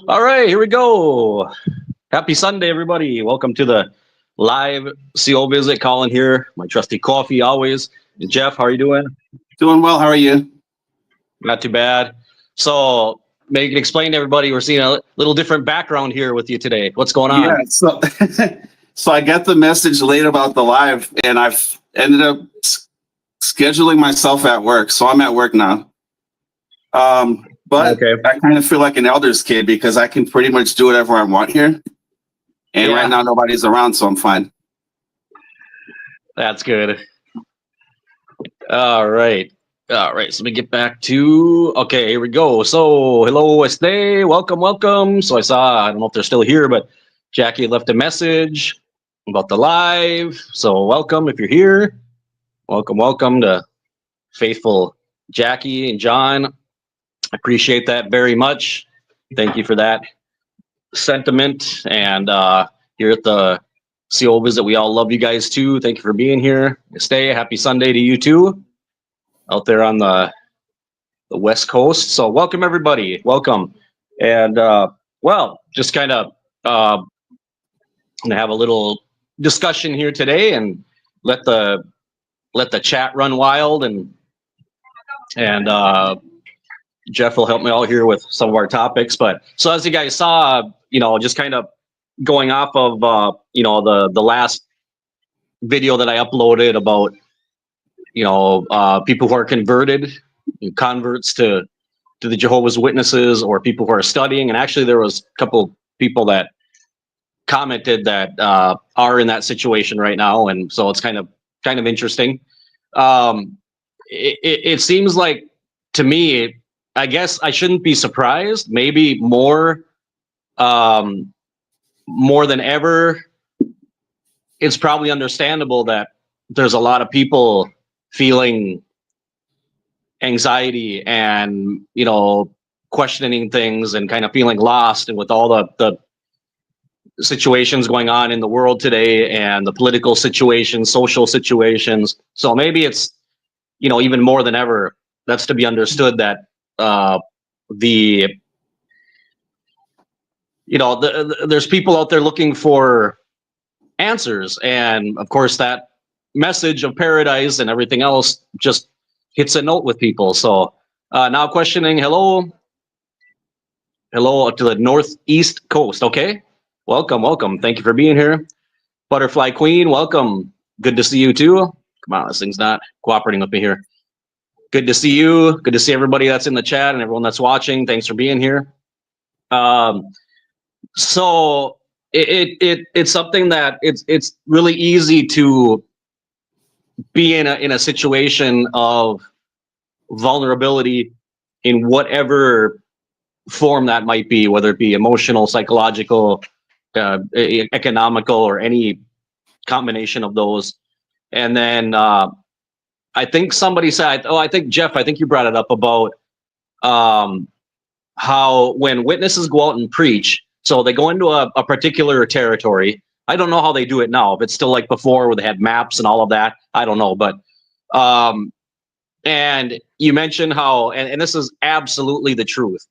All right, here we go. Happy Sunday, everybody. Welcome to the live CO visit. Colin here, my trusty coffee always. And Jeff, how are you doing? Doing well. How are you? Not too bad. So, maybe you can explain to everybody, we're seeing a little different background here with you today. What's going Yeah. on? So I got the message late about the live, and I've ended up scheduling myself at work. So I'm at work now. But Okay. I kind of feel like an elder's kid because I can pretty much do whatever I want here. And Yeah. right now nobody's around, so I'm fine. That's good. All right. All right. So let me get back to. Okay, here we go. So, hello, Estee. Welcome, welcome. So, I don't know if they're still here, but Jackie left a message about the live. So, welcome if you're here. Welcome, welcome to faithful Jackie and John. I appreciate that very much. Thank you for that sentiment. And here at the CO visit, we all love you guys too. Thank you for being here. Stay. Happy Sunday to you too, out there on the West Coast. So welcome everybody. Welcome. And well, just kind of gonna have a little discussion here today and let the chat run wild and Jeff will help me out here with some of our topics. But so as you guys saw, just kind of going off of the last video that I uploaded about people who are converts to the Jehovah's Witnesses, or people who are studying. And actually there was a couple people that commented that are in that situation right now, and so it's kind of interesting. It seems like, to me, I guess I shouldn't be surprised. Maybe more than ever, it's probably understandable that there's a lot of people feeling anxiety and questioning things and kind of feeling lost, and with all the situations going on in the world today and the political situations, social situations. So maybe it's even more than ever, that's to be understood, that there's people out there looking for answers, and of course that message of paradise and everything else just hits a note with people. So now questioning. Hello to the Northeast Coast. Okay, welcome. Thank you for being here. Butterfly Queen, welcome. Good to see you too. Come on, this thing's not cooperating with me here. Good to see you. Good to see everybody that's in the chat and everyone that's watching. Thanks for being here. So it's something that it's really easy to be in a situation of vulnerability in whatever form that might be, whether it be emotional, psychological, economical, or any combination of those. And then I think somebody said, I think Jeff, I think you brought it up about how when witnesses go out and preach, so they go into a particular territory. I don't know how they do it now, if it's still like before where they had maps and all of that. I don't know, but and you mentioned how, and this is absolutely the truth.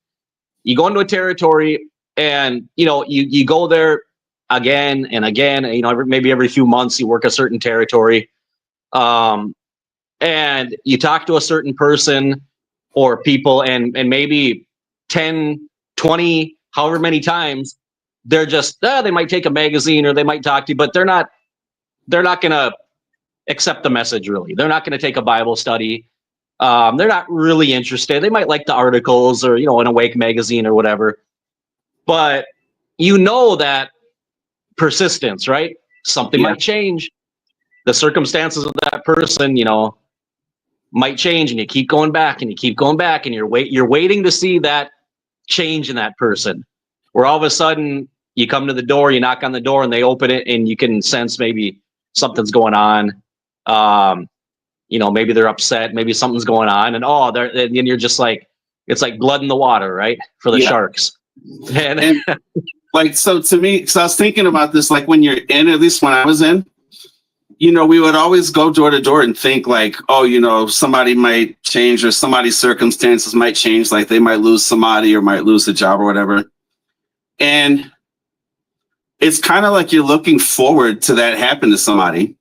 You go into a territory and you go there again and again, maybe every few months you work a certain territory, and you talk to a certain person or people, and maybe 10, 20, however many times, they're just they might take a magazine or they might talk to you, but they're not gonna accept the message. Really, they're not gonna take a Bible study. They're not really interested. They might like the articles or an Awake magazine or whatever, but that persistence, right? Something might change. The circumstances of that person, might change, and you keep going back and you keep going back, and you're waiting to see that change in that person, where all of a sudden you come to the door, you knock on the door, and they open it, and you can sense maybe something's going on. Maybe they're upset, maybe something's going on, and you're just like, it's like blood in the water, right? For the sharks. And like, so to me, so I was thinking about this, like when you're in, at least when I was in, we would always go door to door and think like, somebody might change, or somebody's circumstances might change, like they might lose somebody or might lose a job or whatever. And it's kind of like you're looking forward to that happen to somebody.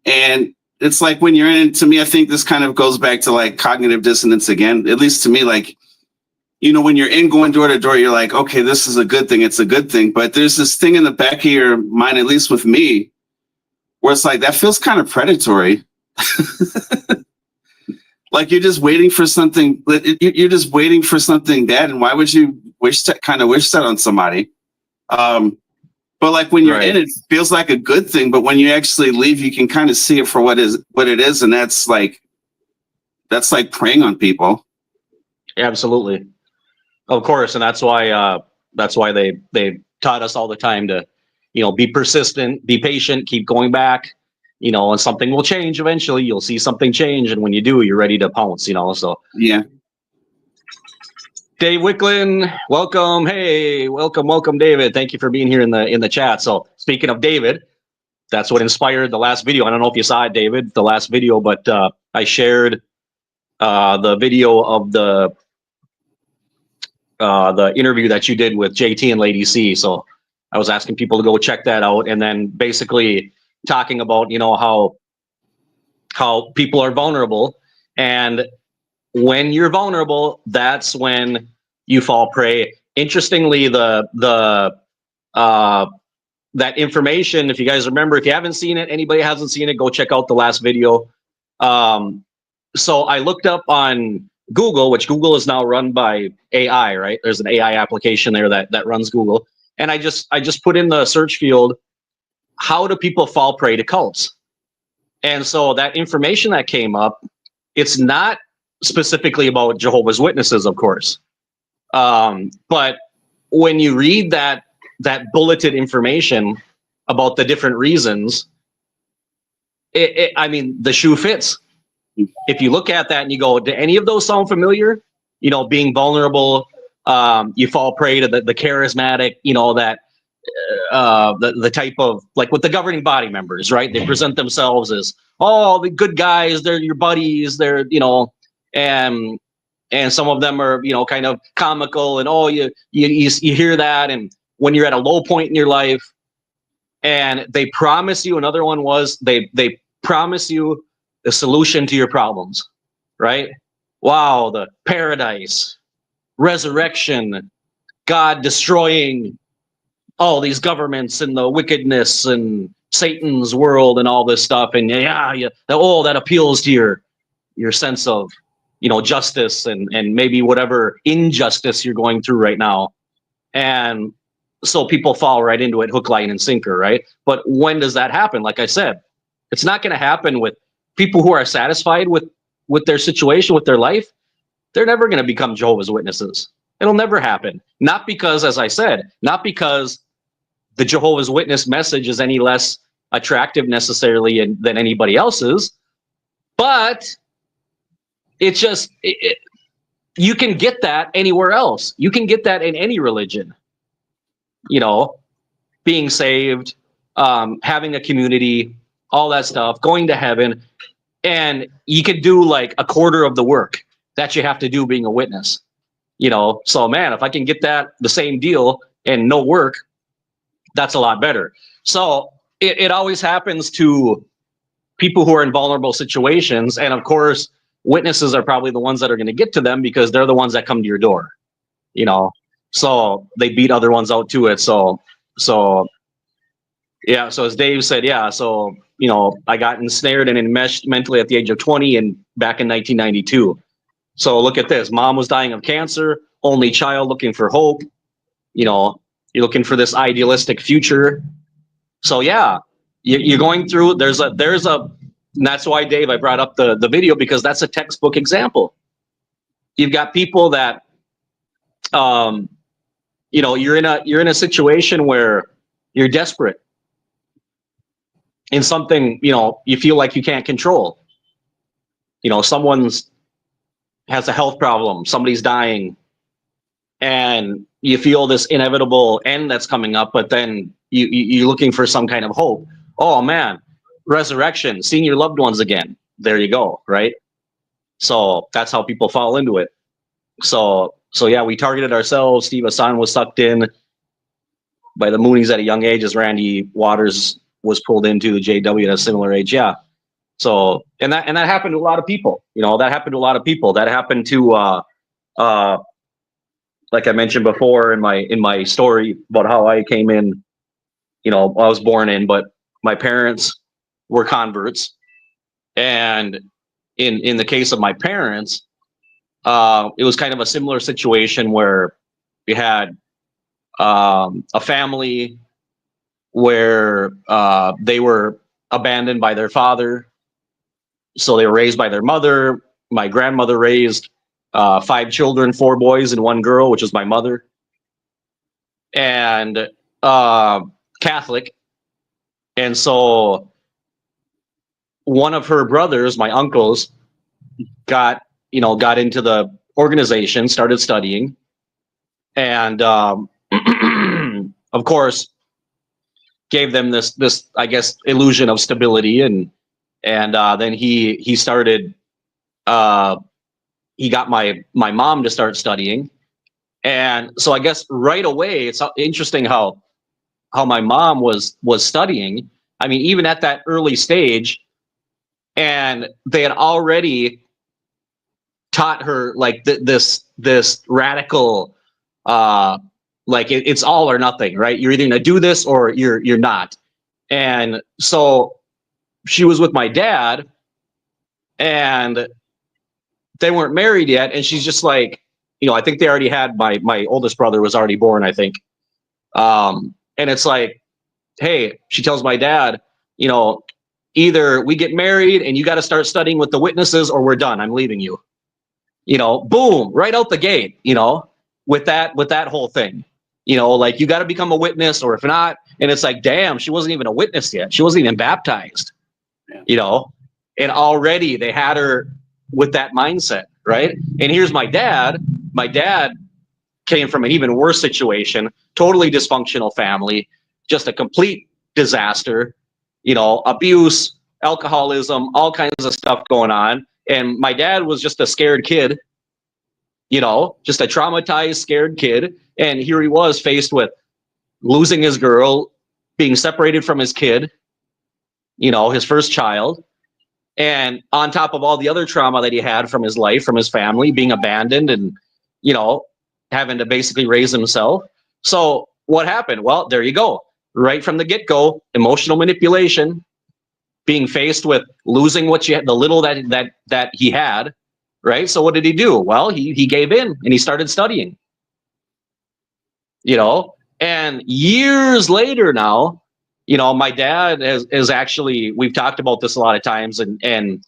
And it's like when you're in, to me, I think this kind of goes back to like cognitive dissonance again, at least to me, like, you know, when you're in going door to door, you're like, okay, this is a good thing. It's a good thing. But there's this thing in the back of your mind, at least with me, where it's like, that feels kind of predatory. Like you're just waiting for something. You're just waiting for something bad. And why would you wish that on somebody? But like when you're in it, it feels like a good thing. But when you actually leave, you can kind of see it for what it is. And that's like preying on people. Absolutely. Of course. And that's why they taught us all the time to, you know, be persistent, be patient, keep going back, you know, and something will change eventually. You'll see something change. And when you do, you're ready to pounce, you know, so. Yeah. Dave Wicklin, welcome. Hey, welcome, David. Thank you for being here in the chat. So speaking of David, that's what inspired the last video. I don't know if you saw it, David, the last video, but I shared the video of the interview that you did with JT and Lady C. So I was asking people to go check that out, and then basically talking about, you know, how people are vulnerable, and when you're vulnerable, that's when you fall prey. Interestingly, that information, if you guys remember, if you haven't seen it, anybody hasn't seen it, go check out the last video. So I looked up on Google, which Google is now run by AI, right? There's an AI application there that runs Google. And I just put in the search field, how do people fall prey to cults? And so that information that came up, it's not specifically about Jehovah's Witnesses, of course. But when you read that bulleted information about the different reasons, I mean, the shoe fits. If you look at that and you go, do any of those sound familiar? You know, being vulnerable, you fall prey to the charismatic, you know, that the type of, like with the governing body members, right? They present themselves as, oh, the good guys, they're your buddies, they're, you know, and some of them are, you know, kind of comical, and oh, you hear that, and when you're at a low point in your life, and they promise you, another one was they promise you the solution to your problems, right? Wow, the paradise, resurrection, God destroying all these governments and the wickedness and Satan's world and all this stuff, and oh, that appeals to your sense of, you know, justice and maybe whatever injustice you're going through right now. And so people fall right into it, hook, line, and sinker, right? But when does that happen? Like I said, it's not going to happen with people who are satisfied with their situation, with their life. They're never going to become Jehovah's Witnesses. It'll never happen. Not because, as I said, not because the Jehovah's Witness message is any less attractive necessarily than anybody else's, but it's just, you can get that anywhere else. You can get that in any religion. You know, being saved, having a community, all that stuff, going to heaven, and you could do like a quarter of the work that you have to do being a witness. You know, so man, if I can get that, the same deal and no work, that's a lot better. So it always happens to people who are in vulnerable situations, and of course, witnesses are probably the ones that are going to get to them because they're the ones that come to your door, you know, so they beat other ones out to it. So yeah. So as Dave said, yeah. So, you know, I got ensnared and enmeshed mentally at the age of 20 and back in 1992. So look at this. Mom was dying of cancer, only child looking for hope. You know, you're looking for this idealistic future. So yeah, you're going through, there's a, and that's why, Dave, I brought up the video, because that's a textbook example. You've got people that, you know, you're in a situation where you're desperate in something, you know, you feel like you can't control. You know, someone's has a health problem, somebody's dying, and you feel this inevitable end that's coming up, but then you're looking for some kind of hope. Oh man, resurrection, seeing your loved ones again. There you go, right? So that's how people fall into it. So So yeah, we targeted ourselves. Steve Hassan was sucked in by the Moonies at a young age, as Randy Waters was pulled into the JW at a similar age. Yeah. So and that happened to a lot of people. That happened to a lot of people. That happened to like I mentioned before in my story about how I came in. I was born in, but my parents were converts, and in the case of my parents, it was kind of a similar situation where we had a family where they were abandoned by their father. So they were raised by their mother. My grandmother raised 5 children, 4 boys and 1 girl, which was my mother. And Catholic. And so one of her brothers, my uncles, got into the organization, started studying. And of course, gave them this I guess illusion of stability, and then he started he got my mom to start studying. And so I guess right away it's interesting how my mom was studying. I mean, even at that early stage, and they had already taught her like this radical like it's all or nothing, right? You're either gonna do this or you're not. And so she was with my dad, and they weren't married yet, and she's just like, I think they already had my oldest brother was already born, I think. And it's like, hey, she tells my dad, either we get married and you got to start studying with the witnesses, or we're done. I'm leaving you. Boom, right out the gate. With that whole thing. Like, you got to become a witness, or if not, and it's like, damn, she wasn't even a witness yet. She wasn't even baptized. Yeah. And already they had her with that mindset, right? And here's my dad. My dad came from an even worse situation, totally dysfunctional family, just a complete disaster, abuse, alcoholism, all kinds of stuff going on. And my dad was just a scared kid, just a traumatized, scared kid. And here he was faced with losing his girl, being separated from his kid, his first child. And on top of all the other trauma that he had from his life, from his family, being abandoned and, having to basically raise himself. So what happened? Well, there you go. Right from the get-go, emotional manipulation, being faced with losing what you had, the little that he had, right? So what did he do? Well, he gave in and he started studying. And years later now, my dad is actually, we've talked about this a lot of times, and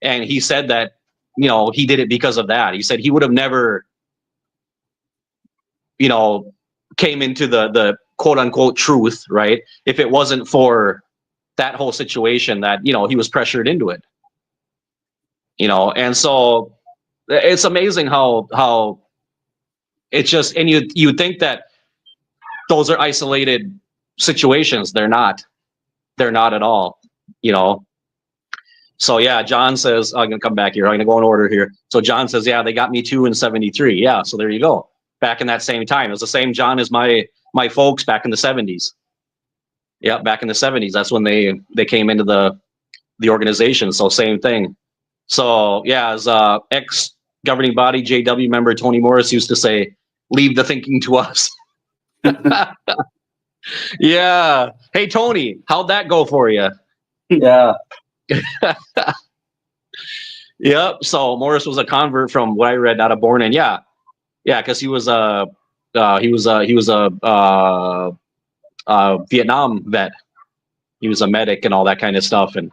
he said that, he did it because of that. He said he would have never, came into the quote unquote truth, right, if it wasn't for that whole situation that, he was pressured into it. And so it's amazing how it's just, and you think that those are isolated situations. They're not at all. So yeah, John says, I'm gonna come back here, I'm gonna go in order here. So John says, yeah, they got me too in 73. Yeah, so there you go. Back in that same time, it was the same John as my folks back in the 70s. Yeah, back in the 70s, that's when they came into the organization. So same thing. So yeah, as ex governing body JW member Tony Morris used to say, leave the thinking to us. Yeah. Hey Tony, how'd that go for you? Yeah. Yep. So Morris was a convert from what I read out of Born In. Yeah, because he was a Vietnam vet. He was a medic and all that kind of stuff. And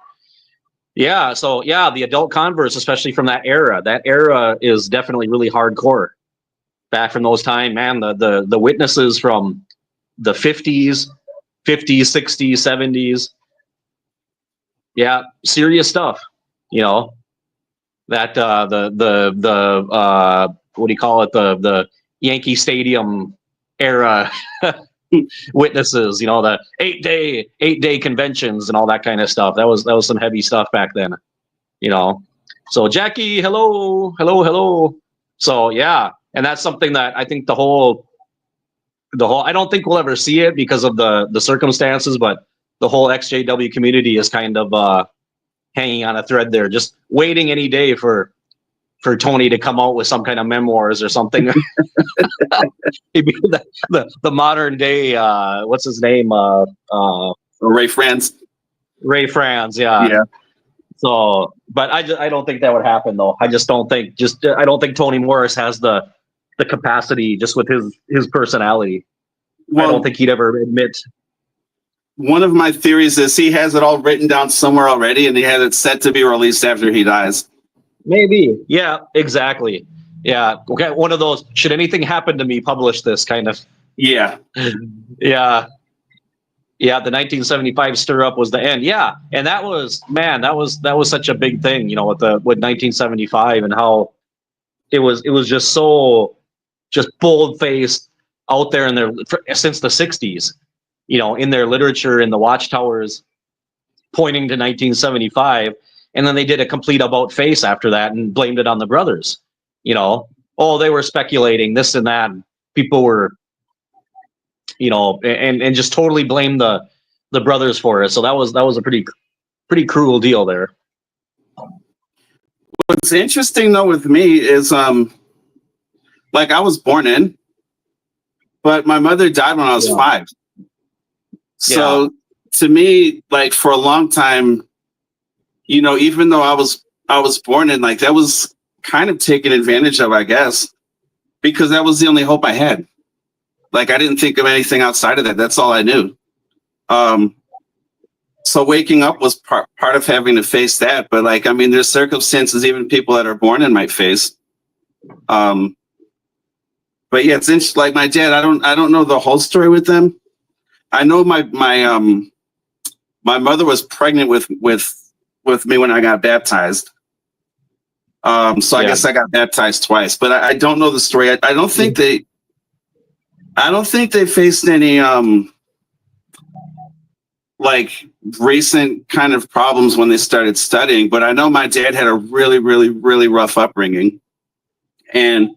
yeah, so yeah, the adult converts, especially from that era is definitely really hardcore. Back from those time, man, the witnesses from the 50s, 60s, 70s. Yeah, serious stuff. That the what do you call it? The Yankee Stadium era witnesses, the 8-day conventions and all that kind of stuff. That was some heavy stuff back then. So Jackie, hello. So yeah, And that's something that I think the whole I don't think we'll ever see it because of the circumstances, but the whole XJW community is kind of hanging on a thread there, just waiting any day for Tony to come out with some kind of memoirs or something. Maybe the modern day what's his name? Ray Franz. Ray Franz, yeah. Yeah. So, but I don't think that would happen though. I just don't think I don't think Tony Morris has the capacity just with his personality. Well, I don't think he'd ever admit. One of my theories is he has it all written down somewhere already, and he has it set to be released after he dies. Maybe. Yeah, exactly. Yeah. Okay. One of those, should anything happen to me, publish this kind of. Yeah. Yeah. Yeah. The 1975 stir up was the end. Yeah. And that was such a big thing, you know, with 1975 and how it was just so just bold faced out there in their, since the 60s, you know, in their literature, in the watchtowers pointing to 1975. And then they did a complete about face after that and blamed it on the brothers. You know, oh, they were speculating this and that. And people were, you know, and just totally blamed the brothers for it. So that was a pretty cruel deal there. What's interesting though with me is like I was born in, but my mother died when I was 5. So to me, like for a long time, you know, even though I was born in, like that was kind of taken advantage of, I guess, because that was the only hope I had. Like I didn't think of anything outside of that. That's all I knew. So waking up was part of having to face that. But like, I mean, there's circumstances even people that are born in might face. But yeah, it's interesting. Like my dad, I don't know the whole story with them. I know my mother was pregnant with me when I got baptized. So I guess I got baptized twice, but I don't know the story. I don't think they faced any like recent kind of problems when they started studying, but I know my dad had a really, really, really rough upbringing, and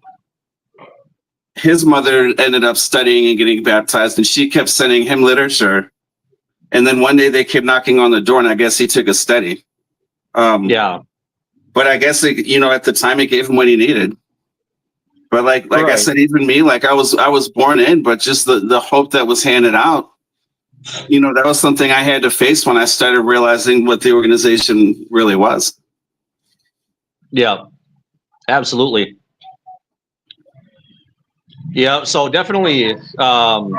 his mother ended up studying and getting baptized, and she kept sending him literature. And then one day they kept knocking on the door, and I guess he took a study. But I guess you know, at the time it gave him what he needed. But like I said, even me, like I was born in, but just the hope that was handed out, you know, that was something I had to face when I started realizing what the organization really was. Yeah, absolutely. Yeah, so definitely, all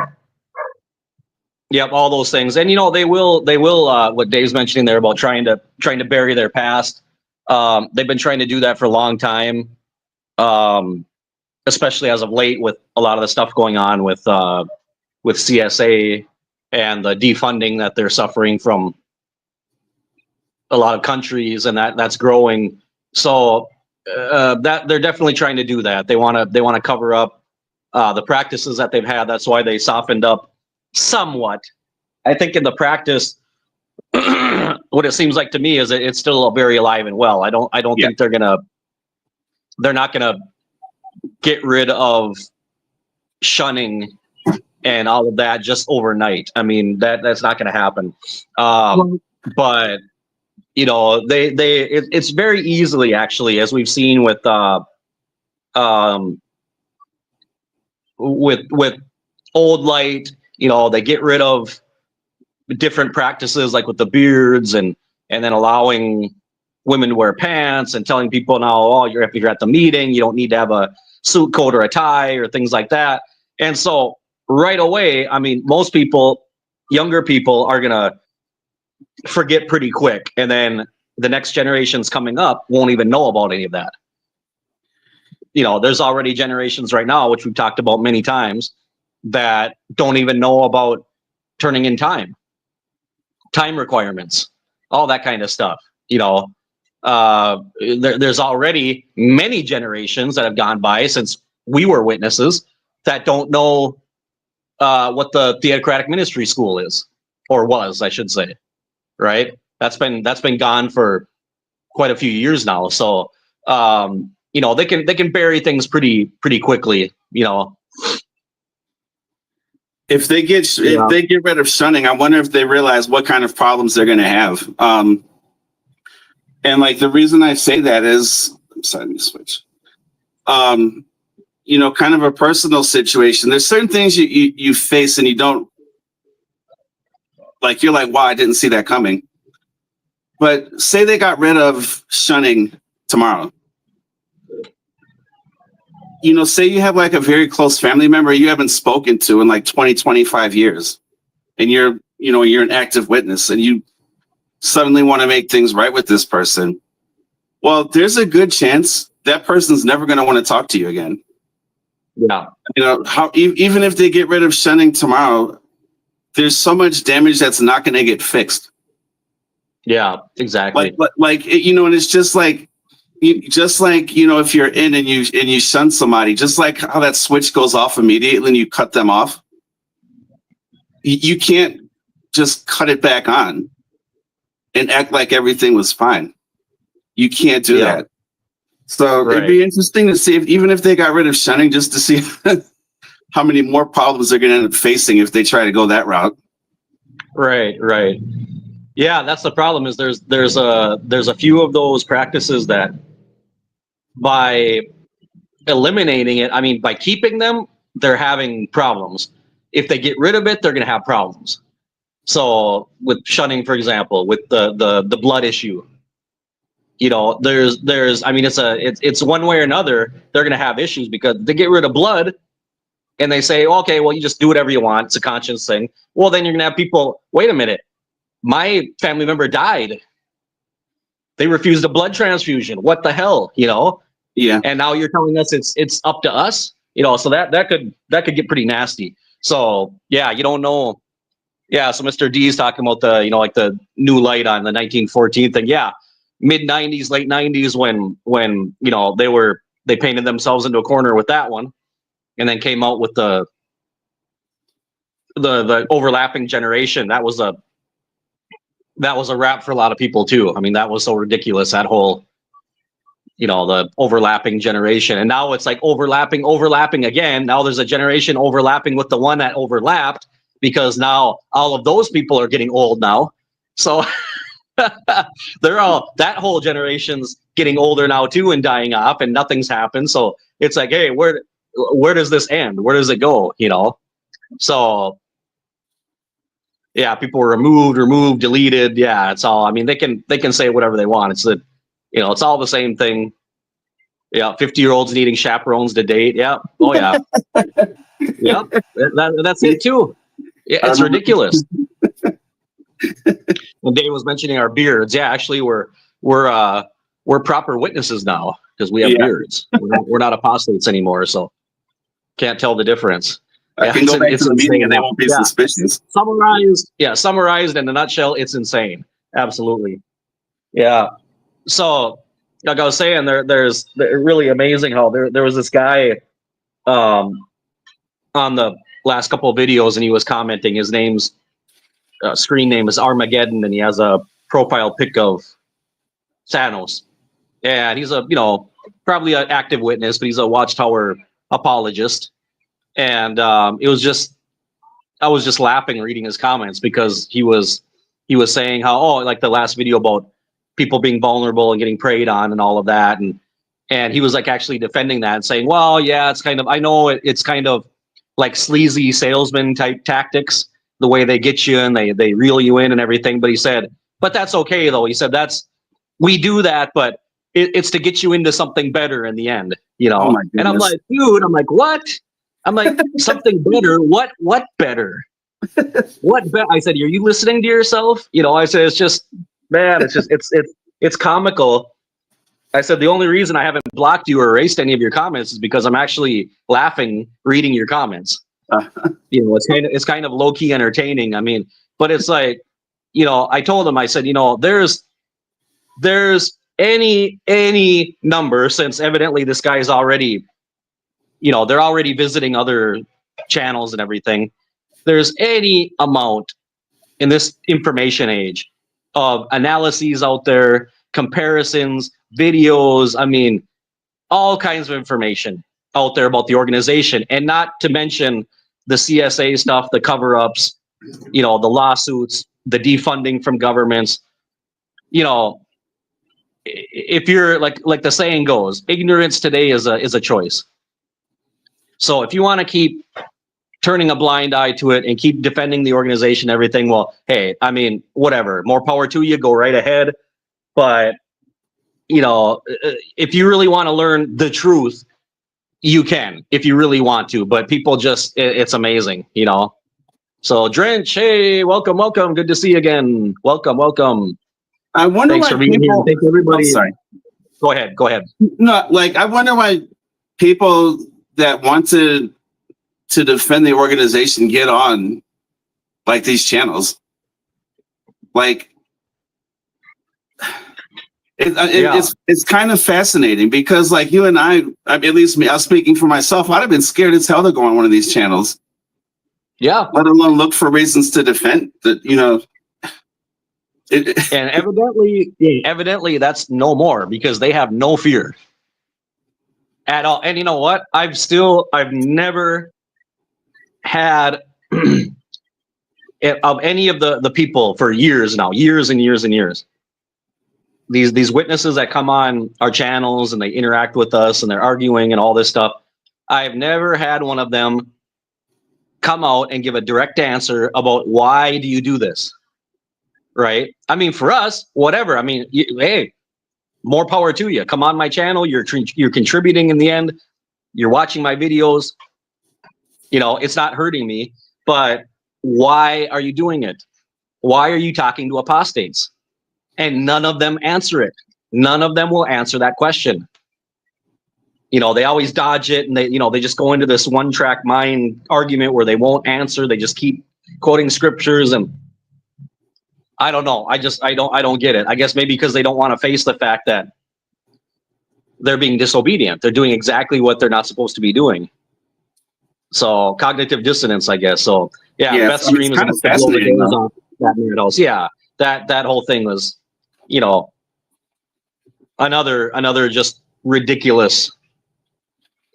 those things, and you know, they will. What Dave's mentioning there about trying to bury their past. They've been trying to do that for a long time, especially as of late with a lot of the stuff going on with CSA and the defunding that they're suffering from a lot of countries, and that's growing. So that they're definitely trying to do that. They want to cover up the practices that they've had. That's why they softened up somewhat. I think in the practice, what it seems like to me is that it's still very alive and well. I don't think they're not gonna get rid of shunning and all of that just overnight. I mean, that's not gonna happen. But you know, it's very easily, actually, as we've seen with Old Light, you know, they get rid of different practices like with the beards and then allowing women to wear pants and telling people now, oh, if you're at the meeting, you don't need to have a suit coat or a tie or things like that. And so right away, I mean, most people, younger people, are gonna forget pretty quick, and then the next generations coming up won't even know about any of that. You know, there's already generations right now, which we've talked about many times, that don't even know about turning in time requirements, all that kind of stuff. You know, there's already many generations that have gone by since we were witnesses that don't know what the theocratic ministry school is, or was, I should say. Right? That's been gone for quite a few years now. So you know, they can bury things pretty quickly, you know. If they get rid of shunning, I wonder if they realize what kind of problems they're going to have. And like the reason I say that is, I'm sorry, let me switch. You know, kind of a personal situation. There's certain things you face and you don't like. You're like, wow, I didn't see that coming. But say they got rid of shunning tomorrow. You know, say you have like a very close family member you haven't spoken to in like 20, 25 years, and you're an active witness, and you suddenly want to make things right with this person. Well, there's a good chance that person's never going to want to talk to you again. Yeah. You know, even if they get rid of shunning tomorrow, there's so much damage that's not going to get fixed. Yeah, exactly. Like you know, and it's just like, you know, if you're in and you shun somebody, just like how that switch goes off immediately and you cut them off, you can't just cut it back on and act like everything was fine. You can't do that. So it'd be interesting to see even if they got rid of shunning, just to see how many more problems they're going to end up facing if they try to go that route. Right. Yeah, that's the problem. Is there's a few of those practices that by eliminating it, I mean, by keeping them, they're having problems. If they get rid of it, they're going to have problems. So with shunning, for example, with the blood issue, you know, there's I mean, it's one way or another, they're going to have issues because they get rid of blood and they say, okay, well, you just do whatever you want. It's a conscience thing. Well, then you're going to have people, wait a minute, my family member died. They refused a blood transfusion. What the hell, you know? Yeah. And now you're telling us it's up to us, you know, so that could get pretty nasty. So yeah, you don't know. Yeah, so Mr. D is talking about the, you know, like the new light on the 1914 thing. Yeah, mid 90s, late 90s when you know they painted themselves into a corner with that one, and then came out with the overlapping generation. That was a wrap for a lot of people too. I mean, that was so ridiculous, that whole, you know, the overlapping generation. And now it's like overlapping again. Now there's a generation overlapping with the one that overlapped, because now all of those people are getting old now. So that whole generation's getting older now too and dying off, and nothing's happened. So it's like, hey, where does this end? Where does it go? You know? So yeah, people were removed, deleted. Yeah, it's all, I mean, they can say whatever they want. It's the, you know, it's all the same thing. Yeah, 50-year-olds needing chaperones to date. Yeah. Oh yeah. Yeah. That's it too. Yeah, it's ridiculous. When Dave was mentioning our beards, yeah, actually we're proper witnesses now because we have beards. We're not apostates anymore, so can't tell the difference. I can go back to the meeting and they won't be suspicious. Summarized in a nutshell, it's insane. Absolutely. Yeah. So, like I was saying, there's really amazing how there was this guy on the last couple of videos, and he was commenting. His name's screen name is Armageddon, and he has a profile pic of Thanos. And he's a, you know, probably an active witness, but he's a Watchtower apologist. And I was just laughing reading his comments, because he was saying how, oh, like the last video about people being vulnerable and getting preyed on and all of that, and he was like actually defending that and saying, well, yeah, it's kind of, I know it's kind of like sleazy salesman type tactics, the way they get you and they reel you in and everything. But he said, but that's okay though. He said, we do that, but it's to get you into something better in the end, you know. Oh, and I'm like, dude, I'm like, what? I'm like, something better? What better? What I said, are you listening to yourself? You know, I said, it's just, man, it's comical. I said, the only reason I haven't blocked you or erased any of your comments is because I'm actually laughing reading your comments. You know, it's kind of low key entertaining. I mean, but it's like, you know, I told him, I said, you know, there's any number, since evidently this guy is already, you know, they're already visiting other channels and everything. There's any amount in this information age of analyses out there, comparisons, videos. I mean, all kinds of information out there about the organization, and not to mention the CSA stuff, the cover-ups, the lawsuits, the defunding from governments. If you're like the saying goes, ignorance today is a choice. So if you want to keep turning a blind eye to it and keep defending the organization, everything, well, hey, I mean, whatever, more power to you, go right ahead. But if you really want to learn the truth, you can, if you really want to. But people just, it's amazing, So Drench, hey, welcome. Good to see you again. Welcome. I wonder Thanks why for being people, here. Thank everybody. Oh, sorry. Go ahead. No, I wonder why people that want to defend the organization get on these channels. It's kind of fascinating because you and I at least me, I was speaking for myself, I'd have been scared as hell to go on one of these channels. Yeah. Let alone look for reasons to defend that, And evidently that's no more, because they have no fear at all. And you know what? I've never had of any of the people for years now, years and years. These witnesses that come on our channels and they interact with us and they're arguing and all this stuff. I've never had one of them come out and give a direct answer about why do you do this, right? I mean, for us, whatever. I mean, hey, more power to you. Come on my channel. You're contributing in the end. You're watching my videos. It's not hurting me. But why are you doing it? Why are you talking to apostates? And none of them answer it. None of them will answer that question. They always dodge it, and they just go into this one-track mind argument where they won't answer. They just keep quoting scriptures, and I don't know. I don't get it. I guess maybe because they don't want to face the fact that they're being disobedient. They're doing exactly what they're not supposed to be doing. So cognitive dissonance, I guess. So yeah, Beth Stream is kind of fascinating. Yeah, that whole thing was, another just ridiculous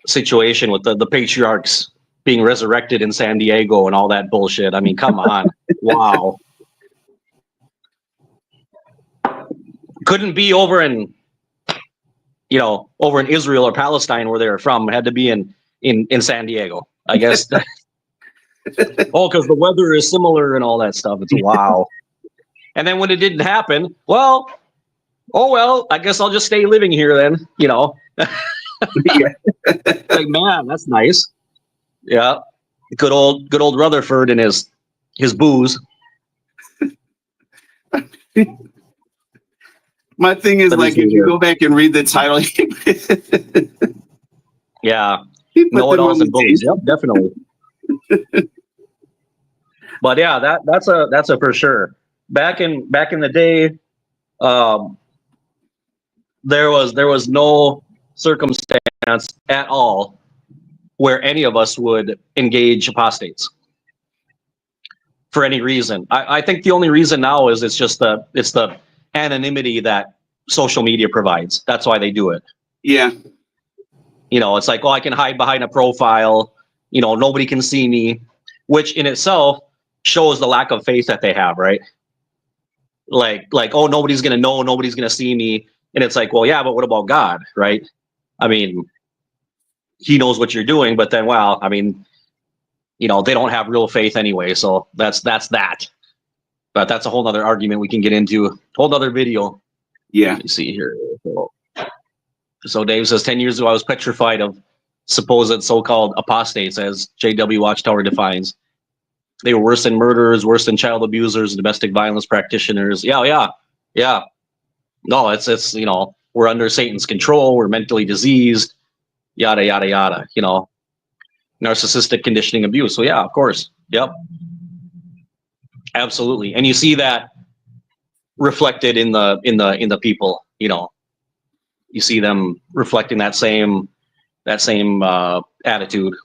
situation with the patriarchs being resurrected in San Diego and all that bullshit. I mean, come on. Wow. Couldn't be over in Israel or Palestine where they're from. It had to be in San Diego, I guess. Oh, because the weather is similar and all that stuff. It's wow. And then when it didn't happen, well, I guess I'll just stay living here then, Like, man, that's nice. Yeah. Good old Rutherford and his booze. My thing is, if you go back and read the title, yeah, know-it-alls and bullies. Yep, definitely. But yeah, that's a for sure. Back in the day, there was no circumstance at all where any of us would engage apostates for any reason. I think the only reason now is it's the anonymity that social media provides. That's why they do it. Yeah. It's like, I can hide behind a profile. Nobody can see me, which in itself shows the lack of faith that they have, right? Like, nobody's going to know, nobody's going to see me. And it's like, well, yeah, but what about God, right? I mean, he knows what you're doing, but then, well, I mean, they don't have real faith anyway. So that's that. But that's a whole nother argument we can get into, whole nother video. Yeah. Let me see here. So Dave says, 10 years ago, I was petrified of supposed so-called apostates, as JW Watchtower defines. They were worse than murderers, worse than child abusers, domestic violence practitioners. Yeah. No, it's we're under Satan's control. We're mentally diseased. Yada yada yada. Narcissistic conditioning abuse. So yeah, of course. Yep. Absolutely. And you see that reflected in the people. You see them reflecting that same attitude.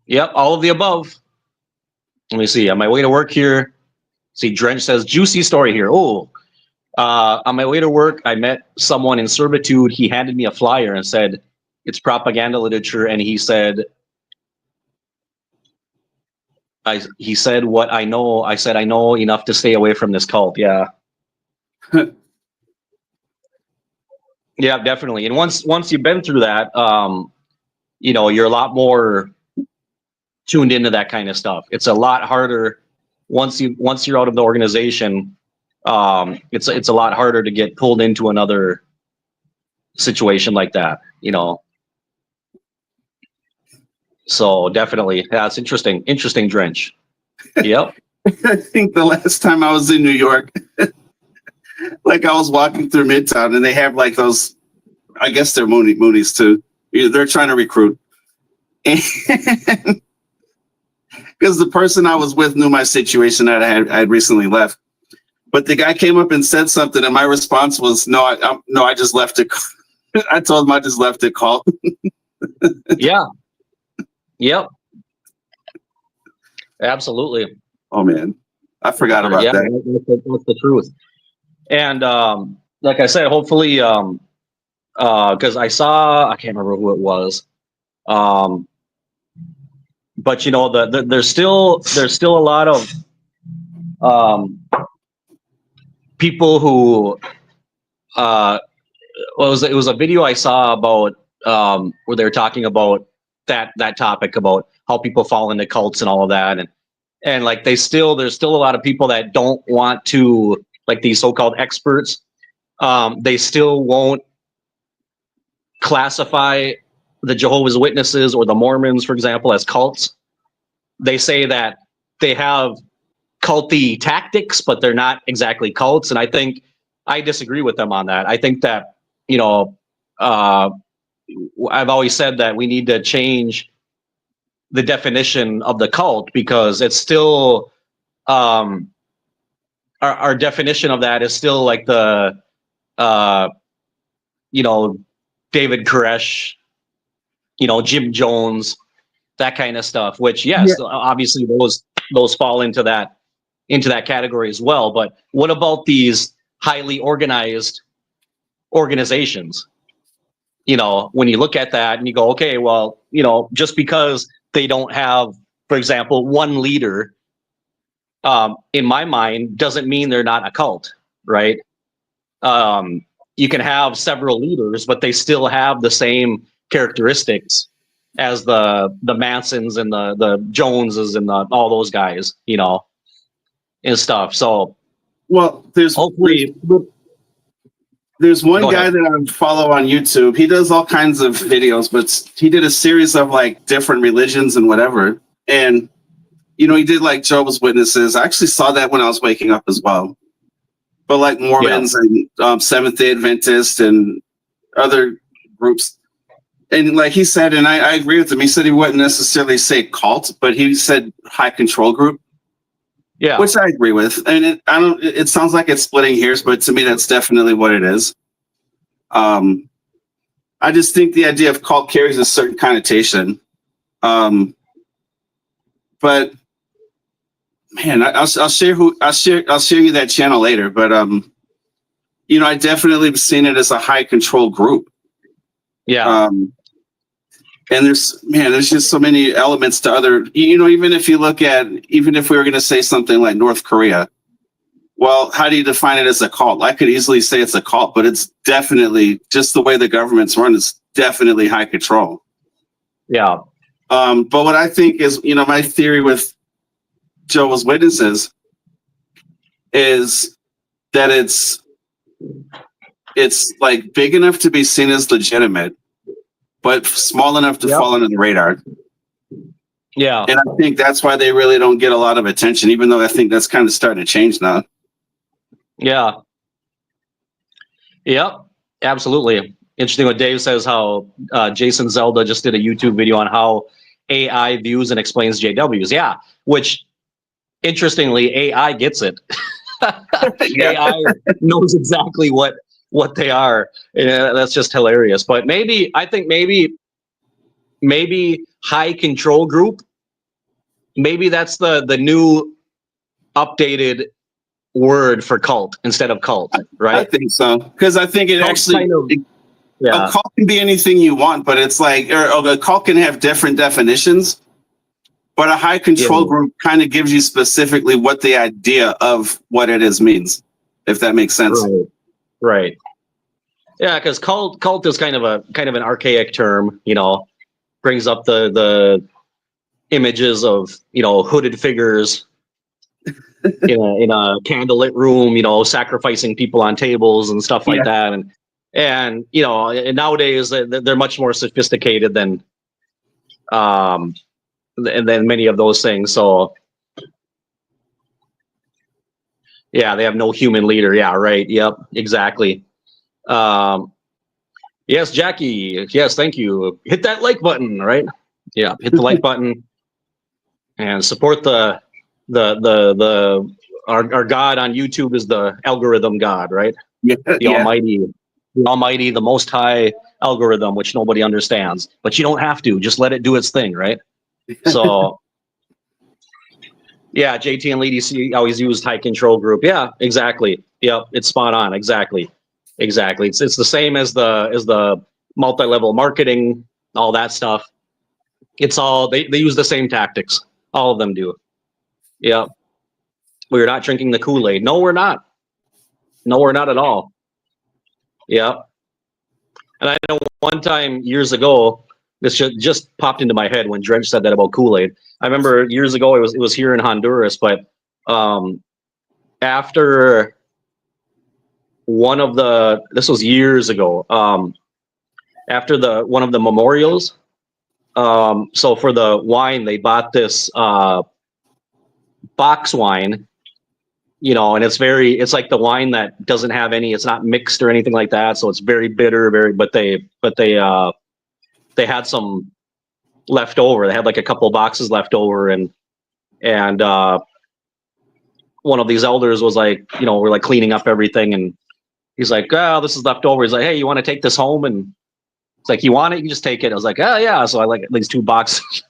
Yep, all of the above. Let me see. On my way to work here, see, Drench says, juicy story here. Oh, On my way to work, I met someone in servitude. He handed me a flyer and said, "It's propaganda literature." And he said, he said what I know. I said, "I know enough to stay away from this cult." Yeah. Yeah, definitely. And once you've been through that, you're a lot more tuned into that kind of stuff. It's a lot harder once you're out of the organization. It's a lot harder to get pulled into another situation like that. So definitely, yeah, it's interesting. Interesting drench. Yep. I think the last time I was in New York, like I was walking through Midtown, and they have like those. I guess they're Moonies too. They're trying to recruit, and because the person I was with knew my situation that I had recently left. But the guy came up and said something, and my response was, "No, I just left it." I told him I just left it called. Yeah. Yep. Absolutely. Oh man, I forgot about Yeah, that. that's the truth. And like I said, hopefully, because I can't remember who it was, but there's still a lot of people who it was a video I saw about where they were talking about that topic about how people fall into cults and all of that, and like there's still a lot of people that don't want to, like these so-called experts, they still won't classify the Jehovah's Witnesses or the Mormons, for example, as cults. They say that they have culty tactics, but they're not exactly cults. And I think I disagree with them on that. I think that, I've always said that we need to change the definition of the cult, because it's still, our definition of that is still like the, David Koresh, Jim Jones, that kind of stuff, which yes, obviously those fall into that category as well. But what about these highly organized organizations? When you look at that and you go, okay, well, just because they don't have, for example, one leader, in my mind, doesn't mean they're not a cult, right? You can have several leaders, but they still have the same characteristics as the Mansons and the Joneses and all those guys, and stuff. So, well, there's one guy that I follow on YouTube. He does all kinds of videos, but he did a series of like different religions and whatever. And he did like Jehovah's Witnesses. I actually saw that when I was waking up as well. But like Mormons and Seventh-day Adventists and other groups. And like he said, and I agree with him, he said he wouldn't necessarily say cult, but he said high control group. Yeah. Which I agree with. And it sounds like it's splitting hairs, but to me, that's definitely what it is. I just think the idea of cult carries a certain connotation. But man, I'll share you that channel later. But I definitely have seen it as a high control group. Yeah. And there's just so many elements to other, even if we were going to say something like North Korea, well, how do you define it as a cult? I could easily say it's a cult, but it's definitely just the way the government's run is definitely high control. Yeah. But what I think is, my theory with Jehovah's Witnesses is that it's like big enough to be seen as legitimate, but small enough to fall under the radar. Yeah. And I think that's why they really don't get a lot of attention, even though I think that's kind of starting to change now. Yeah. Yep. Absolutely. Interesting what Dave says, how Jason Zelda just did a YouTube video on how AI views and explains JWs. Yeah. Which, interestingly, AI gets it. AI knows exactly what they are. Yeah, that's just hilarious. But I think maybe high control group, maybe that's the new updated word for cult instead of cult, I right? think so, because I think it Cult's actually kind of- a Yeah, cult can be anything you want, but it's like, or a cult can have different definitions. But a high control Yeah. group kind of gives you specifically what the idea of what it is means, if that makes sense. right. Yeah, because cult is kind of an archaic term, brings up the images of hooded figures in a candlelit room, sacrificing people on tables and stuff like that, and and nowadays they're much more sophisticated than many of those things. So yeah, they have no human leader. Yeah, right. Yep, exactly. Yes, Jackie. Yes, thank you. Hit that like button, right? Yeah, hit the like button and support our God on YouTube is the algorithm God, right? Yeah, The Almighty, the Most High algorithm, which nobody understands. But you don't have to. Just let it do its thing, right? So, yeah, JT and LDC always used high control group. Yeah, exactly. Yep, it's spot on. Exactly. It's the same as the multi-level marketing, all that stuff. It's all they use the same tactics. All of them do. Yep. We're not drinking the Kool-Aid. No, we're not. No, we're not at all. Yep. And I know one time years ago, this just popped into my head when Drench said that about Kool-Aid. I remember years ago it was here in Honduras, but after this was years ago, after one of the memorials, so for the wine they bought this box wine, and it's like the wine that doesn't have it's not mixed or anything like that, so it's very bitter, but they had some left over. They had like a couple of boxes left over, and one of these elders was like, we're like cleaning up everything, and he's like, oh, this is left over. He's like, hey, you want to take this home? And it's like, you want it? You can just take it. I was like, oh yeah. So I like at least 2 boxes.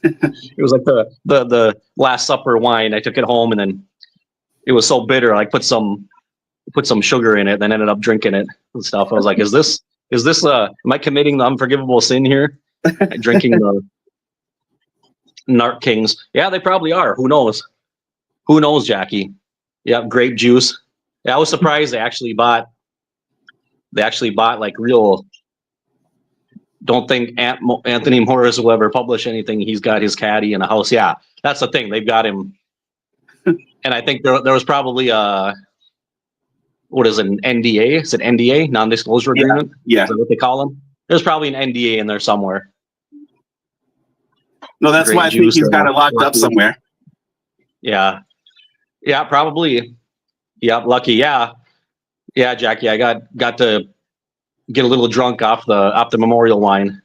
It was like the Last Supper wine. I took it home, and then it was so bitter. I put some sugar in it, then ended up drinking it and stuff. I was like, is this am I committing the unforgivable sin here? Drinking the Narc Kings. Yeah, they probably are. Who knows? Who knows, Jackie? Yeah, grape juice. Yeah, I was surprised they actually bought like real. Don't think Anthony Morris will ever publish anything. He's got his caddy in a house. Yeah, that's the thing. They've got him. And I think there was probably what is it, an NDA? Is it NDA, non-disclosure agreement? Yeah. Is that what they call them? There's probably an NDA in there somewhere. No, that's why I think he's got it locked up somewhere. Yeah. Yeah, probably. Yeah, lucky. Yeah. Yeah, Jackie, I got to get a little drunk off the memorial wine.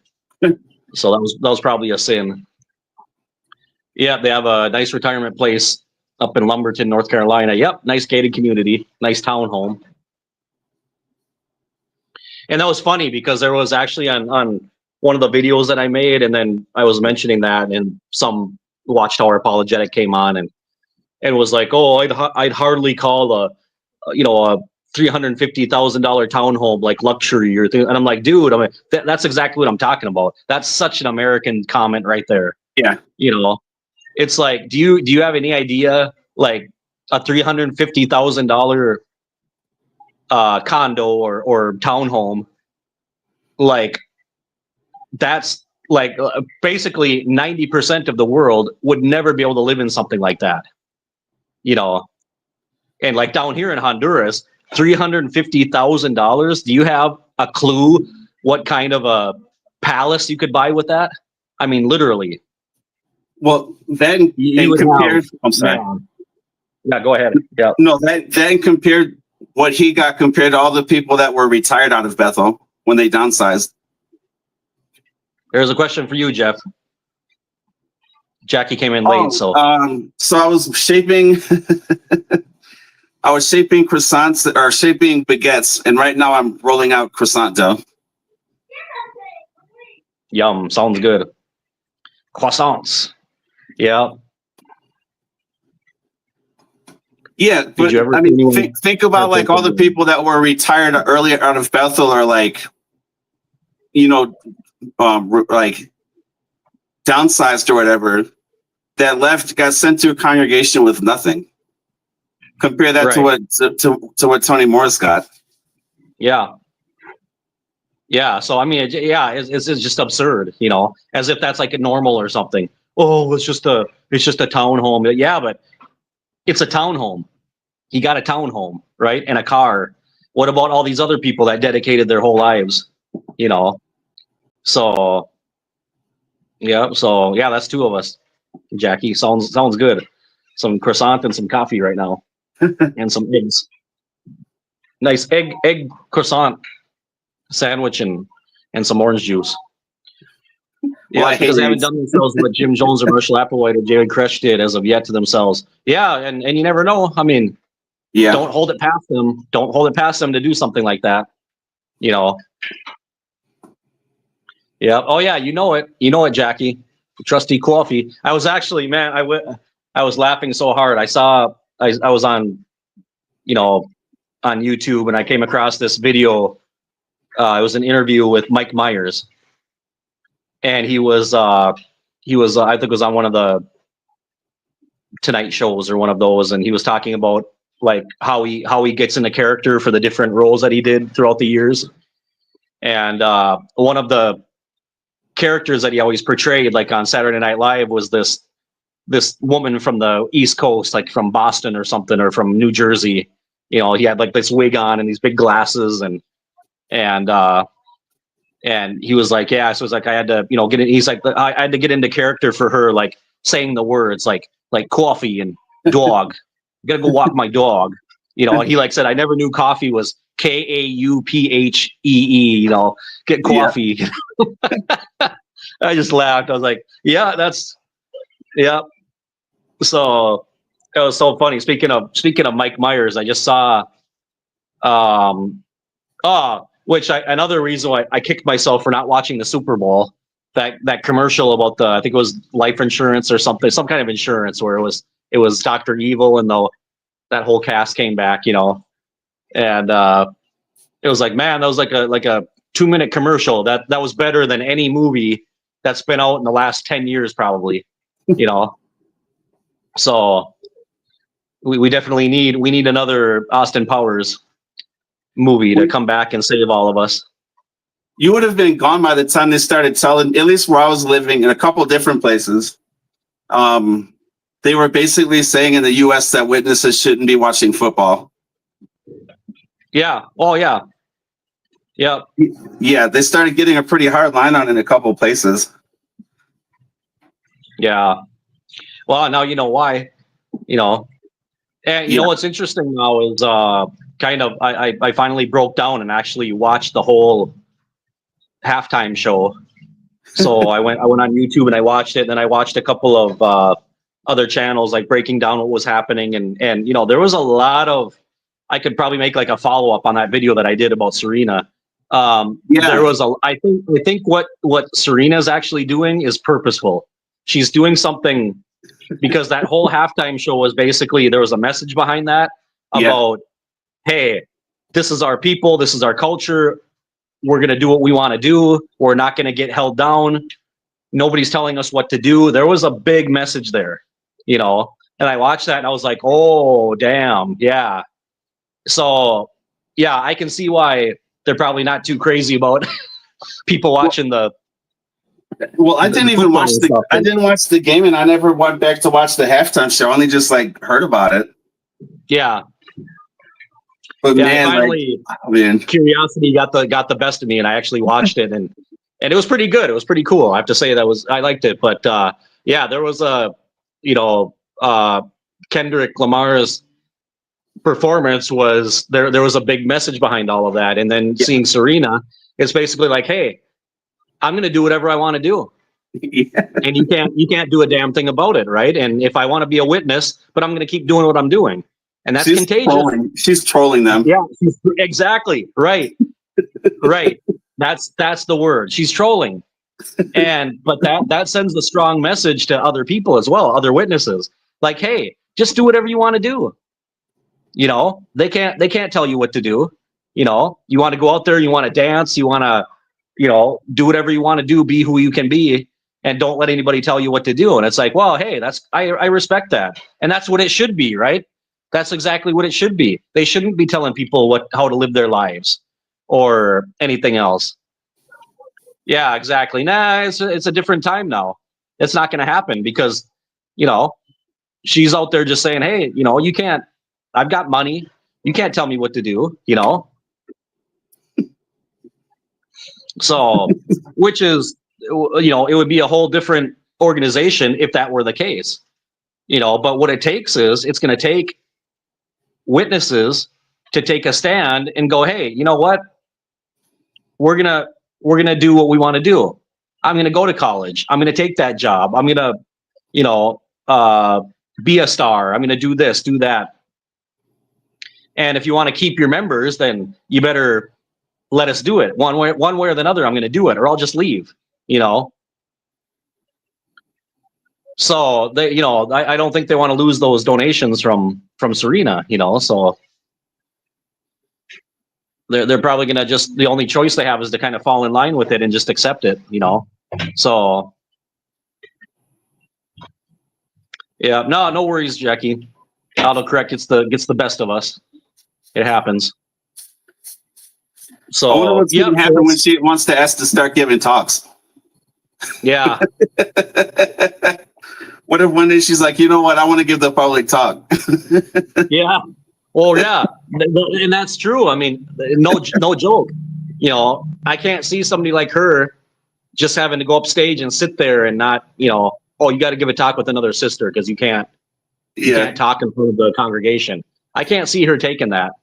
So that was probably a sin. Yeah, they have a nice retirement place up in Lumberton, North Carolina. Yep, nice gated community, nice townhome. And that was funny because there was actually on one of the videos that I made, and then I was mentioning that, and some Watchtower apologetic came on and was like, "Oh, I'd hardly call a $350,000 townhome like luxury or thing." And I'm like, dude, that's exactly what I'm talking about. That's such an American comment right there. Yeah. It's like, do you have any idea, like a $350,000 condo or townhome, like that's like basically 90% of the world would never be able to live in something like that, and like down here in Honduras, $350,000. Do you have a clue what kind of a palace you could buy with that? I mean, literally. Well, then compared, I'm sorry. Yeah, go ahead. Yeah. No, then compared what he got compared to all the people that were retired out of Bethel when they downsized. There's a question for you, Jeff. Jackie came in late, so I was shaping croissants or shaping baguettes, and right now I'm rolling out croissant dough. Yum, sounds good. Croissants. Yeah. Yeah, Did but you ever I see mean, anyone think about like all the heartbreaking? people that were retired earlier out of Bethel, or like, you know, like downsized or whatever, that left, got sent to a congregation with nothing. Compare that to Right. what Tony Morris got. Yeah. Yeah. So I mean, it's just absurd, as if that's like a normal or something. Oh, it's just a townhome. Yeah, but it's a townhome. He got a townhome, right, and a car. What about all these other people that dedicated their whole lives? You know. So yeah. So yeah, that's two of us. Jackie, sounds good. Some croissant and some coffee right now, and some eggs. Nice egg croissant sandwich and some orange juice. Well, Yeah, I it's hate because they haven't eggs. done themselves what Jim Jones or Marshall Applewhite or Jared Kresh did as of yet to themselves. Yeah, and you never know. I mean, Yeah. don't hold it past them. Don't hold it past them to do something like that. You know. Yeah. Oh yeah, you know it. You know it, Jackie. Trusty coffee. I was actually, man, I was laughing so hard. I was on, on YouTube, and I came across this video. It was an interview with Mike Myers, and he was I think it was on one of the Tonight shows or one of those, and he was talking about like how he gets into character for the different roles that he did throughout the years. And one of the characters that he always portrayed, like on Saturday Night Live, was this woman from the East Coast, like from Boston or something, or from New Jersey. He had like this wig on and these big glasses, and and he was like, yeah. So it was like I had to, get in. He's like, I had to get into character for her, like saying the words like coffee and dog. Gotta go walk my dog. He like said, I never knew coffee was Kauphee. Get Yeah. coffee. I just laughed. I was like, yeah, yeah. So it was so funny. Speaking of Mike Myers, I just saw another reason why I kicked myself for not watching the Super Bowl. That commercial about I think it was life insurance or something, some kind of insurance, where it was Dr. Evil, and that whole cast came back, and it was like, man, that was like a 2-minute commercial that was better than any movie that's been out in the last 10 years probably. So we definitely need another Austin Powers movie to come back and save all of us. You would have been gone by the time they started telling, at least where I was living in a couple different places. They were basically saying in the US that witnesses shouldn't be watching football. Yeah. Oh yeah. Yeah. Yeah, they started getting a pretty hard line on in a couple places. Yeah. Well, now you know why. And you know what's interesting now is kind of I finally broke down and actually watched the whole halftime show. So I went on YouTube and I watched it, and then I watched a couple of other channels like breaking down what was happening, and there was a lot of, I could probably make like a follow-up on that video that I did about Serena. There was I think what Serena's actually doing is purposeful. She's doing something, because that whole halftime show was basically, there was a message behind that about, hey, this is our people, this is our culture, we're going to do what we want to do, we're not going to get held down, nobody's telling us what to do. There was a big message there, and I watched that and I was like, oh damn, yeah. So yeah, I can see why they're probably not too crazy about people watching Well, I didn't even watch I didn't watch the game, and I never went back to watch the halftime show. I only just like heard about it. Yeah. But yeah, man, curiosity got the best of me, and I actually watched it, and it was pretty good. It was pretty cool. I have to say I liked it. But yeah, there was Kendrick Lamar's performance was there. There was a big message behind all of that, and then seeing Serena, it's basically like, hey, I'm going to do whatever I want to do. Yeah. And you can't do a damn thing about it, right? And if I want to be a witness, but I'm going to keep doing what I'm doing, and that's contagious. She's trolling them. Yeah, exactly right, right. That's the word. She's trolling, but that sends a strong message to other people as well, other witnesses. Like, hey, just do whatever you want to do. You know, they can't tell you what to do. You know, you want to go out there, you want to dance, you want to, you know, do whatever you want to do, be who you can be, and don't let anybody tell you what to do. And it's like, well, hey, I respect that, and that's what it should be, right? That's exactly what it should be. They shouldn't be telling people how to live their lives or anything else. Yeah, exactly. Nah, it's a different time now. It's not going to happen because, you know, she's out there just saying, hey, you know, you can't. I've got money. You can't tell me what to do. You know. So, which is, you know, it would be a whole different organization if that were the case. You know, but what it takes is it's going to take witnesses to take a stand and go, hey, you know what? We're gonna do what we want to do. I'm gonna go to college. I'm gonna take that job. I'm gonna, you know, be a star. I'm gonna do this, do that. And if you want to keep your members, then you better let us do it one way or another. I'm gonna do it, or I'll just leave. You know. So they, you know, I don't think they want to lose those donations from Serena. You know, so they're probably gonna just, the only choice they have is to kind of fall in line with it and just accept it. You know. So yeah, no worries, Jackie. Autocorrect gets the best of us. It happens. I wonder So what's yeah, going to happen when she wants to ask to start giving talks. yeah, What if one day she's like, you know what, I want to give the public talk. yeah. Well, yeah, and that's true. I mean, no joke. You know, I can't see somebody like her just having to go up stage and sit there and not, you know, oh, you got to give a talk with another sister because you can't Yeah. talk in front of the congregation. I can't see her taking that.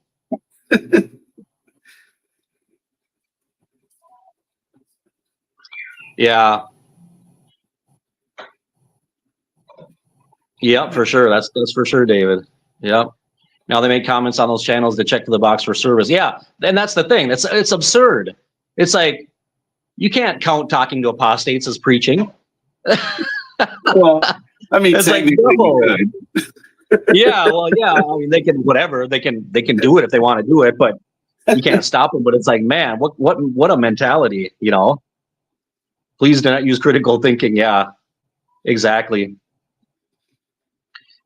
Yeah. Yep, for sure. That's for sure, David. Yep. Now they make comments on those channels to check the box for service. Yeah, and that's the thing. It's absurd. It's like you can't count talking to apostates as preaching. Well, I mean, It's like, technically, no. you could. Yeah, well, yeah. I mean, they can whatever. They can do it if they want to do it, but you can't stop them. But it's like, man, what a mentality, you know? Please do not use critical thinking. Yeah, exactly.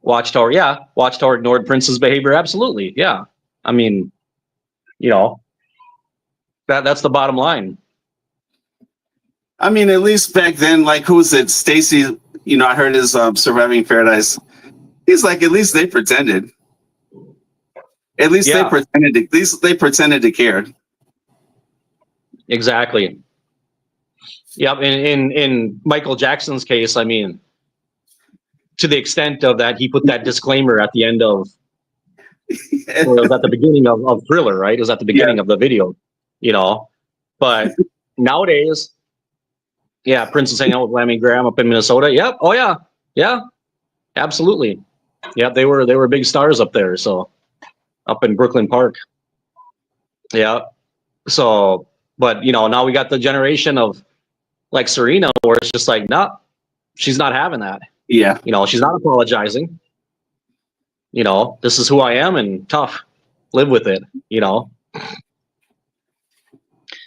Watchtower, yeah. Watchtower ignored Prince's behavior. Absolutely, yeah. I mean, you know, that's the bottom line. I mean, at least back then, like, who was it? Stacy, you know, I heard his Surviving Paradise. He's like, at least they pretended. At least Yeah. they pretended. At least they pretended to care. Exactly. Yep. In Michael Jackson's case, I mean, to the extent of that, he put that disclaimer at the end of, or it was at the beginning of Thriller, right? It was at the beginning of the video, you know. But nowadays, yeah, Prince is hanging out with Lammy Graham up in Minnesota. Yep. Oh yeah. Yeah. Absolutely. Yeah, they were big stars up there. So up in Brooklyn Park. Yeah. So, but you know, now we got the generation of like Serena, where it's just like, no, she's not having that. Yeah. You know, she's not apologizing. You know, this is who I am, and tough. Live with it. You know.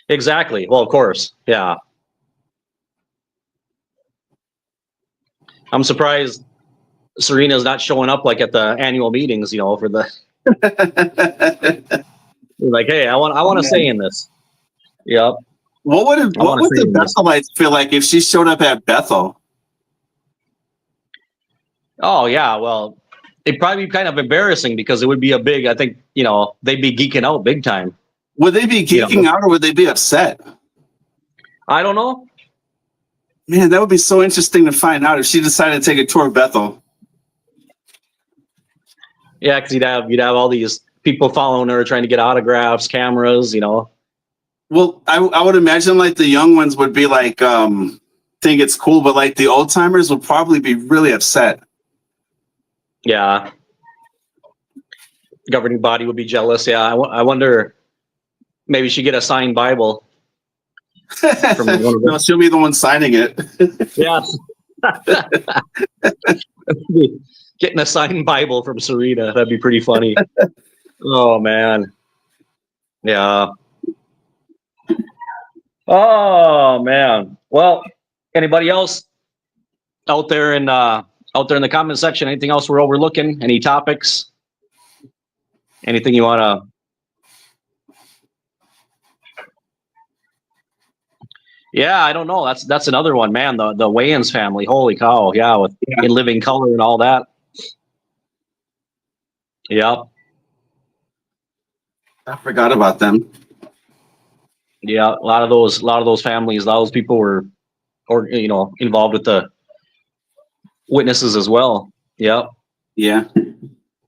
Exactly. Well, of course. Yeah. I'm surprised Serena's not showing up like at the annual meetings. You know, for the like, hey, I want to say in this. Yep. What would the Bethelites feel like if she showed up at Bethel? Oh yeah, well, it'd probably be kind of embarrassing because it would be a big. I think, you know, they'd be geeking out big time. Would they be geeking out or would they be upset? I don't know. Man, that would be so interesting to find out if she decided to take a tour of Bethel. Yeah, because you'd have all these people following her, trying to get autographs, cameras, you know. Well, I would imagine like the young ones would be like, think it's cool, but like the old timers would probably be really upset. Yeah. The governing body would be jealous. Yeah, I wonder, maybe she'd get a signed Bible. From one of No, she'll be the one signing it. Yeah. Getting a signed Bible from Serena. That'd be pretty funny. Oh man. Yeah. Oh man. Well, anybody else out there in the comment section? Anything else we're overlooking? Any topics? Anything you want to? Yeah, I don't know. That's another one, man. The Wayans family. Holy cow! Yeah, with In Living Color and all that. Yep. I forgot about them. Yeah, a lot of those families, a lot of those people were, or involved with the witnesses as well. Yep. Yeah.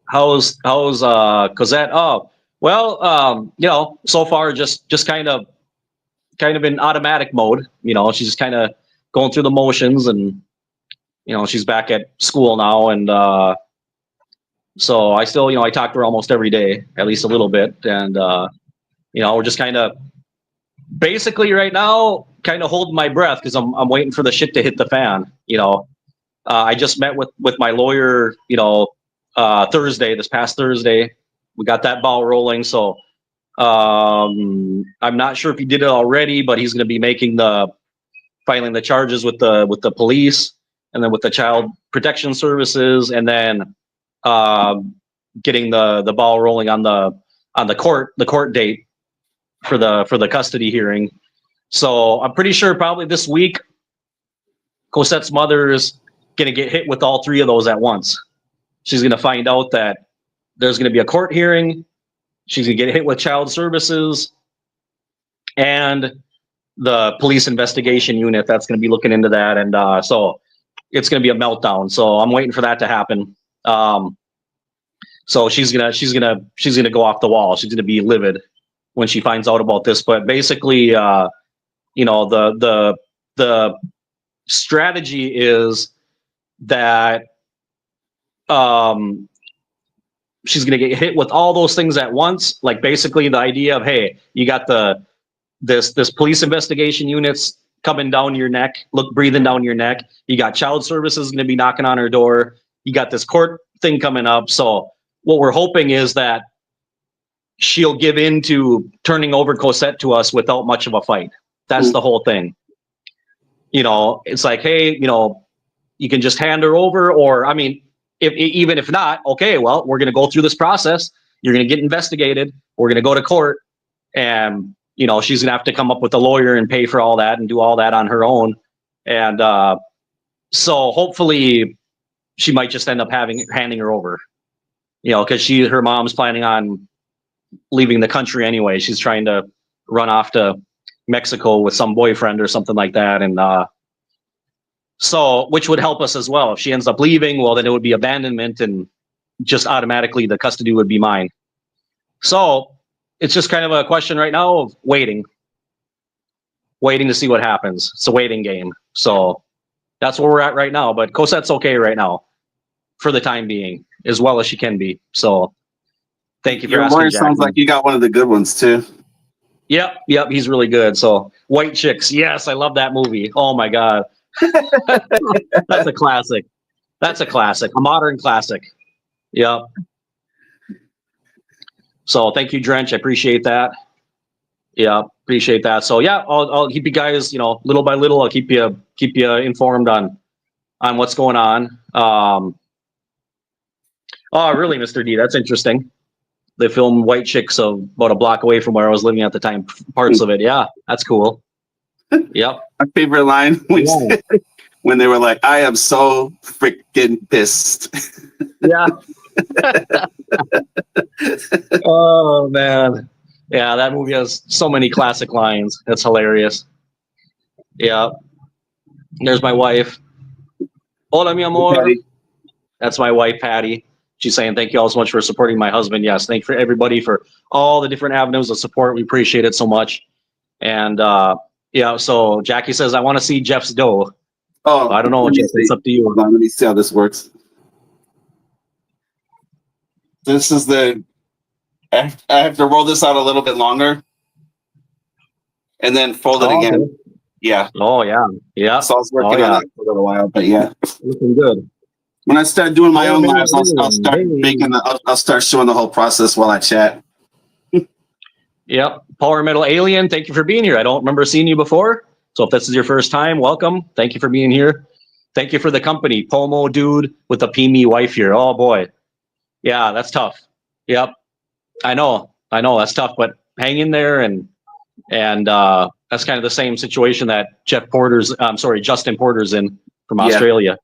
How's Cosette? Oh, well, so far just kind of in automatic mode. She's just kind of going through the motions, and she's back at school now, and so I still, I talk to her almost every day, at least a little bit, and we're just kind of basically right now kind of holding my breath because I'm waiting for the shit to hit the fan. I just met with my lawyer, this past Thursday. We got that ball rolling, so I'm not sure if he did it already, but he's going to be filing the charges with the police, and then with the Child Protection Services, and then getting the ball rolling on the court date for the custody hearing. So I'm pretty sure probably this week, Cosette's mother is going to get hit with all three of those at once. She's going to find out that there's going to be a court hearing. She's going to get hit with child services and the police investigation unit that's going to be looking into that. And so it's going to be a meltdown. So I'm waiting for that to happen. So she's gonna go off the wall. She's gonna be livid when she finds out about this. But basically, the strategy is that she's going to get hit with all those things at once. Like basically the idea of, hey, you got this police investigation units coming down your neck, breathing down your neck. You got child services going to be knocking on her door. You got this court thing coming up. So what we're hoping is that she'll give in to turning over Cosette to us without much of a fight. That's the whole thing. It's like, hey, you can just hand her over, or I mean, even if not, okay, well, we're going to go through this process. You're going to get investigated. We're going to go to court, and she's going to have to come up with a lawyer and pay for all that and do all that on her own. And so hopefully she might just end up handing her over, because her mom's planning on leaving the country anyway. She's trying to run off to Mexico with some boyfriend or something like that. And so, which would help us as well. If she ends up leaving, well, then it would be abandonment, and just automatically the custody would be mine. So it's just kind of a question right now of waiting to see what happens. It's a waiting game. So that's where we're at right now. But Cosette's okay right now for the time being, as well as she can be. So thank you for asking. Your lawyer sounds like you got one of the good ones too. Yep, he's really good. So White Chicks, yes, I love that movie. Oh my God. That's a classic. A modern classic. Yep. So thank you, Drench. I appreciate that. Yeah, appreciate that. So yeah, I'll keep you guys, little by little, I'll keep you informed on what's going on. Oh, really, Mr. D? That's interesting. They filmed White Chicks about a block away from where I was living at the time. Parts of it, yeah, that's cool. Yep. My favorite line when they were like, "I am so freaking pissed." Yeah. Oh man, yeah, that movie has so many classic lines. That's hilarious. Yeah. There's my wife. Hola, mi amor. Patty. That's my wife, Patty. She's saying, thank you all so much for supporting my husband. Yes, thank you for everybody for all the different avenues of support. We appreciate it so much. And yeah, so Jackie says, I want to see Jeff's dough. Oh, I don't know, Jeff. It's up to you. Let me see how this works. This is I have to roll this out a little bit longer and then fold it again. Okay. Yeah. Oh, yeah. Yeah. So I was working on that for a little while, but yeah. Looking good. When I start doing my Power own Metal lives, I'll Alien. start Hey. making I'll start showing the whole process while I chat. Yep. Power Metal Alien, thank you for being here. I don't remember seeing you before. So if this is your first time, welcome. Thank you for being here. Thank you for the company. Pomo dude with a PME wife here. Oh boy. Yeah, that's tough. Yep. I know. That's tough, but hang in there, and that's kind of the same situation that Justin Porter's in from Yeah. Australia.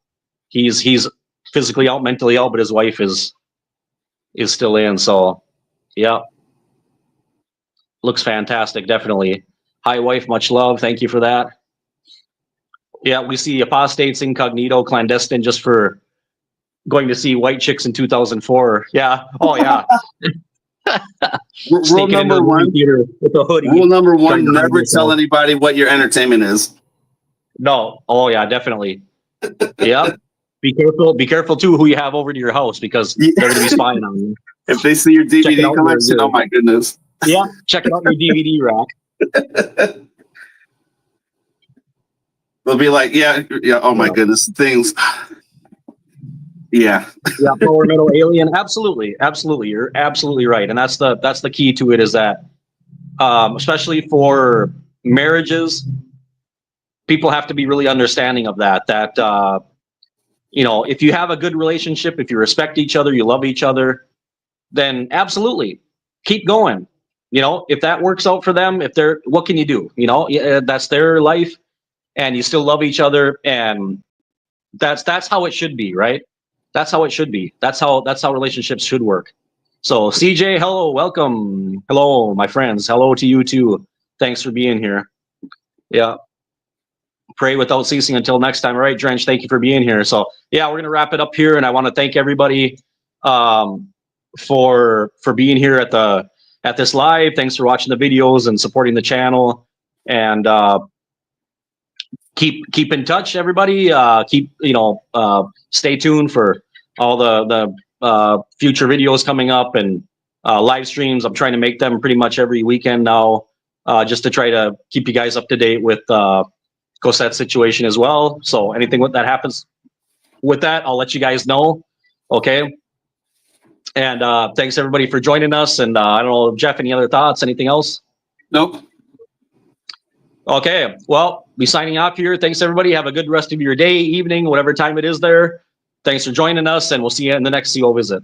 He's physically out, mentally out, but his wife is still in. So yeah. Looks fantastic, definitely. Hi wife, much love. Thank you for that. Yeah, we see apostates, incognito, clandestine just for going to see white chicks in 2004. Yeah. Oh yeah. Rule Sneaking into number the movie one. theater with a hoodie. Rule number trying one: to hide never yourself. tell anybody what your entertainment is. No. Oh yeah, definitely. Yep. Be careful. Be careful too who you have over to your house, because they're going to be spying on you. If they see your Check it DVD out collection, oh my goodness. Yeah. Check it out in your DVD rack. They'll be like, yeah. Oh my goodness, things. Yeah. Yeah, Power Metal Alien. Absolutely. You're absolutely right, and that's the key to it, is that especially for marriages, people have to be really understanding of that. If you have a good relationship, if you respect each other, you love each other, then absolutely keep going. If that works out for them, what can you do? That's their life, and you still love each other, and that's how it should be, right? That's how it should be. That's how relationships should work. So CJ, hello, welcome. Hello, my friends. Hello to you too. Thanks for being here. Yeah. Pray without ceasing until next time. All right, Drench, thank you for being here. So yeah, we're gonna wrap it up here, and I want to thank everybody for being here at this live. Thanks for watching the videos and supporting the channel, and keep in touch, everybody. Stay tuned for all the future videos coming up, and live streams. I'm trying to make them pretty much every weekend now, just to try to keep you guys up to date with Cosette's situation as well. So anything that happens with that, I'll let you guys know. Okay. And thanks everybody for joining us. And I don't know, Jeff, any other thoughts? Anything else? Nope. Okay. Well, be signing off here. Thanks everybody. Have a good rest of your day, evening, whatever time it is there. Thanks for joining us, and we'll see you in the next CO visit.